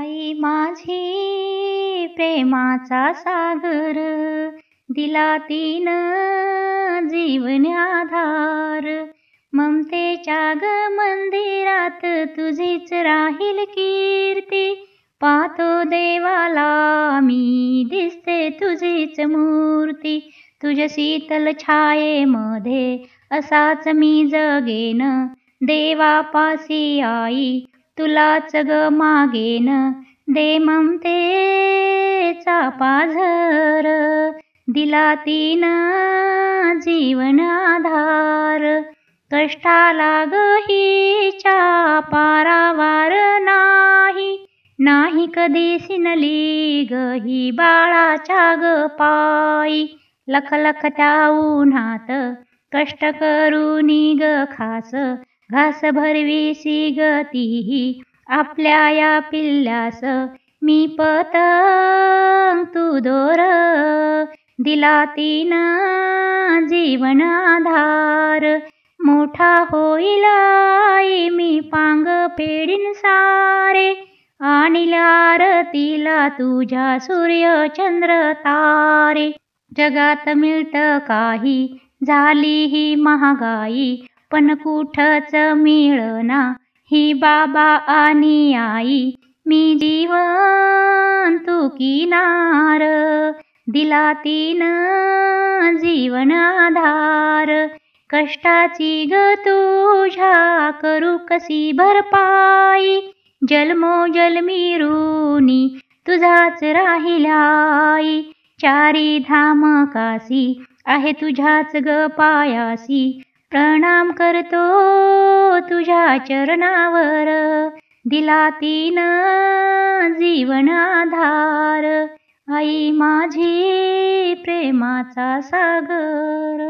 आई माझी प्रेमाचा सागर, दिला तिनं जीवन आधार. ममतेच्या ग मंदिरात तुझीच राहील कीर्ती, पाहतो देवाला मी दिसते तुझीच मूर्ती. तुझ्या शीतल छायेमध्ये असाच मी जगेन, देवापासी आई तुलाच ग मागेन. दे ममतेचा पाझर, दिला तिनं जीवन आधार. कष्टाला ग हिच्या पारावार नाही, नाही कधी सिनली ग ही बाळाच्या ग पायी. लख लख त्या उन्हात कष्ट करूनी ग खास, घास भरवीसी ग तीही आपल्या या पिल्ल्यास. मी पतंग तू दोर, दिला तिनं जीवन आधार. मोठा होईल आई मी पांग पेडीन सारे, आणील आरतीला तुझ्या सूर्य चंद्र तारे. जगात मिळत काही झाली ही महागाई, पण कुठच मिळना ही बाबा आणि आई. मी जीवन तू किनार, दिला तिनं जीवन आधार. कष्टाची ग तुझ्या करू कशी भरपाई, जन्मोजन्मी ऋणी तुझाच राहिला आई. चारी धाम कासी आहे तुझ्याच ग पायासी, प्रणाम करतो तुझ्या चरणावर. दिला तिनं जीवन आधार, आई माझी प्रेमाचा सागर.